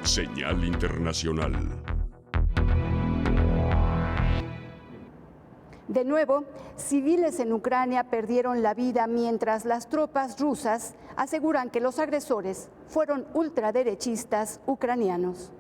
Señal Internacional. De nuevo, civiles en Ucrania perdieron la vida mientras las tropas rusas aseguran que los agresores fueron ultraderechistas ucranianos.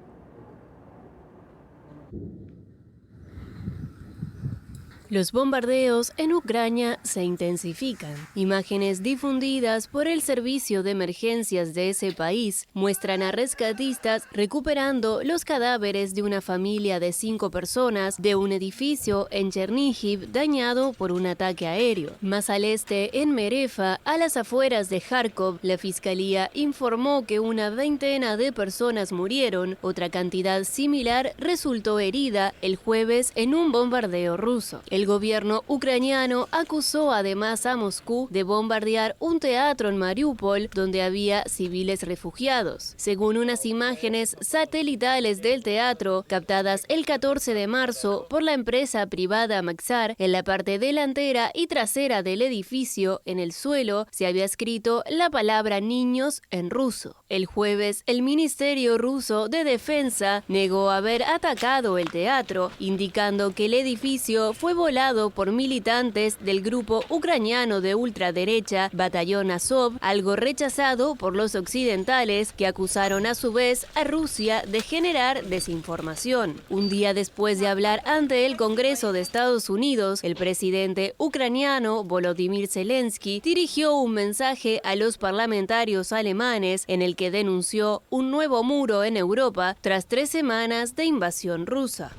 Los bombardeos en Ucrania se intensifican. Imágenes difundidas por el servicio de emergencias de ese país muestran a rescatistas recuperando los cadáveres de una familia de 5 personas de un edificio en Chernihiv dañado por un ataque aéreo. Más al este, en Merefa, a las afueras de Kharkov, la fiscalía informó que una veintena de personas murieron. Otra cantidad similar resultó herida el jueves en un bombardeo ruso. El gobierno ucraniano acusó además a Moscú de bombardear un teatro en Mariupol donde había civiles refugiados. Según unas imágenes satelitales del teatro captadas el 14 de marzo por la empresa privada Maxar, en la parte delantera y trasera del edificio, en el suelo, se había escrito la palabra niños en ruso. El jueves, el Ministerio ruso de Defensa negó haber atacado el teatro, indicando que el edificio fue volado por militantes del grupo ucraniano de ultraderecha Batallón Azov, algo rechazado por los occidentales, que acusaron a su vez a Rusia de generar desinformación. Un día después de hablar ante el Congreso de Estados Unidos, el presidente ucraniano Volodymyr Zelensky dirigió un mensaje a los parlamentarios alemanes en el que denunció un nuevo muro en Europa tras 3 semanas de invasión rusa.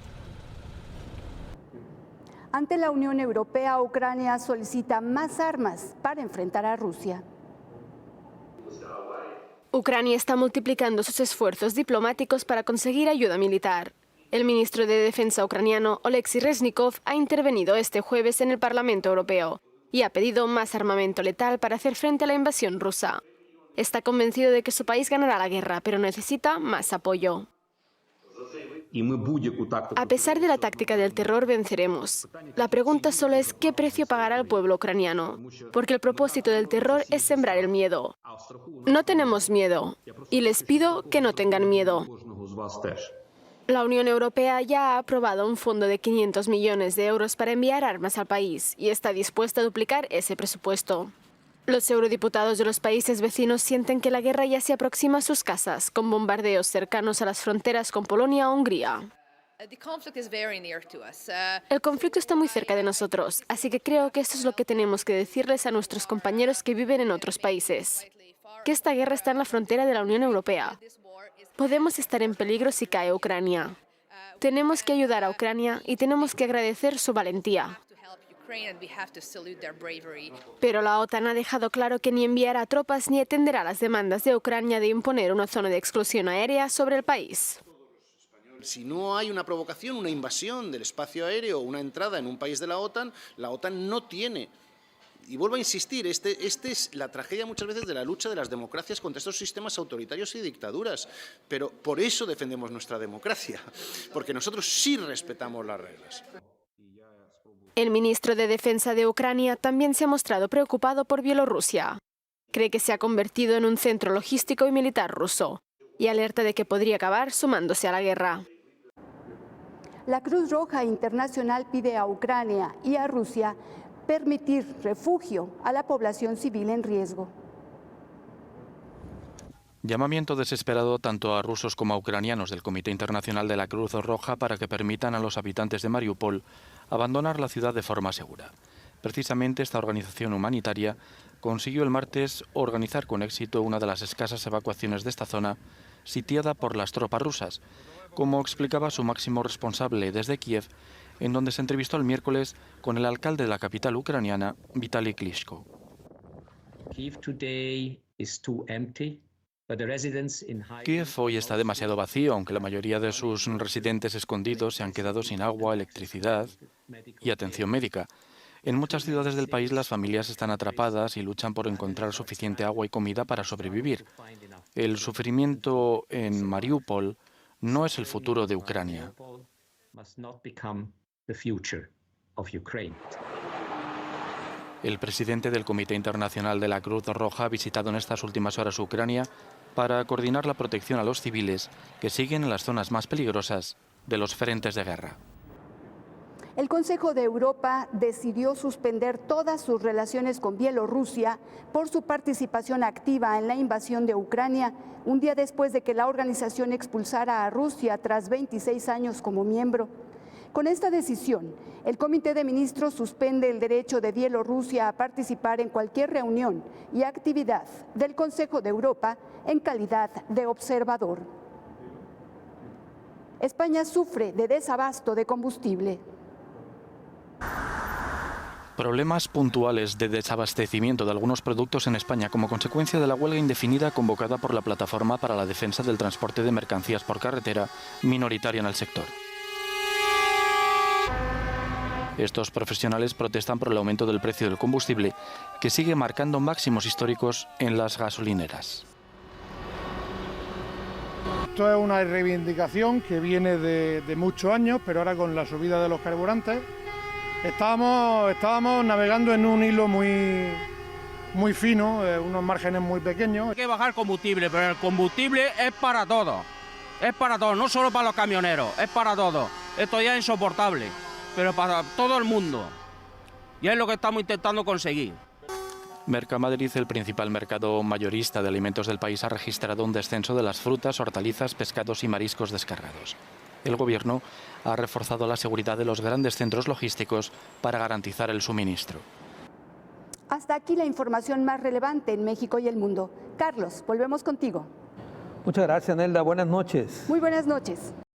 Ante la Unión Europea, Ucrania solicita más armas para enfrentar a Rusia. Ucrania está multiplicando sus esfuerzos diplomáticos para conseguir ayuda militar. El ministro de Defensa ucraniano, Oleksiy Reznikov, ha intervenido este jueves en el Parlamento Europeo y ha pedido más armamento letal para hacer frente a la invasión rusa. Está convencido de que su país ganará la guerra, pero necesita más apoyo. A pesar de la táctica del terror, venceremos. La pregunta solo es qué precio pagará el pueblo ucraniano, porque el propósito del terror es sembrar el miedo. No tenemos miedo, y les pido que no tengan miedo. La Unión Europea ya ha aprobado un fondo de 500 millones de euros para enviar armas al país y está dispuesta a duplicar ese presupuesto. Los eurodiputados de los países vecinos sienten que la guerra ya se aproxima a sus casas, con bombardeos cercanos a las fronteras con Polonia o Hungría. El conflicto está muy cerca de nosotros, así que creo que esto es lo que tenemos que decirles a nuestros compañeros que viven en otros países. Que esta guerra está en la frontera de la Unión Europea. Podemos estar en peligro si cae Ucrania. Tenemos que ayudar a Ucrania y tenemos que agradecer su valentía. Pero la OTAN ha dejado claro que ni enviará tropas ni atenderá las demandas de Ucrania de imponer una zona de exclusión aérea sobre el país. Si no hay una provocación, una invasión del espacio aéreo o una entrada en un país de la OTAN no tiene. Y vuelvo a insistir, esta es la tragedia muchas veces de la lucha de las democracias contra estos sistemas autoritarios y dictaduras. Pero por eso defendemos nuestra democracia, porque nosotros sí respetamos las reglas. El ministro de Defensa de Ucrania también se ha mostrado preocupado por Bielorrusia. Cree que se ha convertido en un centro logístico y militar ruso y alerta de que podría acabar sumándose a la guerra. La Cruz Roja Internacional pide a Ucrania y a Rusia permitir refugio a la población civil en riesgo. Llamamiento desesperado tanto a rusos como a ucranianos del Comité Internacional de la Cruz Roja para que permitan a los habitantes de Mariupol abandonar la ciudad de forma segura. Precisamente esta organización humanitaria consiguió el martes organizar con éxito una de las escasas evacuaciones de esta zona sitiada por las tropas rusas, como explicaba su máximo responsable desde Kiev, en donde se entrevistó el miércoles con el alcalde de la capital ucraniana, Vitaly Klitschko. Kiev hoy está demasiado vacío, aunque la mayoría de sus residentes escondidos se han quedado sin agua, electricidad y atención médica. En muchas ciudades del país las familias están atrapadas y luchan por encontrar suficiente agua y comida para sobrevivir. El sufrimiento en Mariupol no es el futuro de Ucrania. El presidente del Comité Internacional de la Cruz Roja ha visitado en estas últimas horas Ucrania para coordinar la protección a los civiles que siguen en las zonas más peligrosas de los frentes de guerra. El Consejo de Europa decidió suspender todas sus relaciones con Bielorrusia por su participación activa en la invasión de Ucrania, un día después de que la organización expulsara a Rusia tras 26 años como miembro. Con esta decisión, el Comité de Ministros suspende el derecho de Bielorrusia a participar en cualquier reunión y actividad del Consejo de Europa en calidad de observador. España sufre de desabasto de combustible. Problemas puntuales de desabastecimiento de algunos productos en España como consecuencia de la huelga indefinida convocada por la Plataforma para la Defensa del Transporte de Mercancías por Carretera, minoritaria en el sector. Estos profesionales protestan por el aumento del precio del combustible, que sigue marcando máximos históricos en las gasolineras. Esto es una reivindicación que viene de muchos años, pero ahora con la subida de los carburantes estábamos navegando en un hilo muy fino, unos márgenes muy pequeños. Hay que bajar combustible, pero el combustible es para todos, no solo para los camioneros, es para todos. Esto ya es insoportable, pero para todo el mundo, y es lo que estamos intentando conseguir. Mercamadrid, el principal mercado mayorista de alimentos del país, ha registrado un descenso de las frutas, hortalizas, pescados y mariscos descargados. El Gobierno ha reforzado la seguridad de los grandes centros logísticos para garantizar el suministro. Hasta aquí la información más relevante en México y el mundo. Carlos, volvemos contigo. Muchas gracias, Nelda. Buenas noches. Muy buenas noches.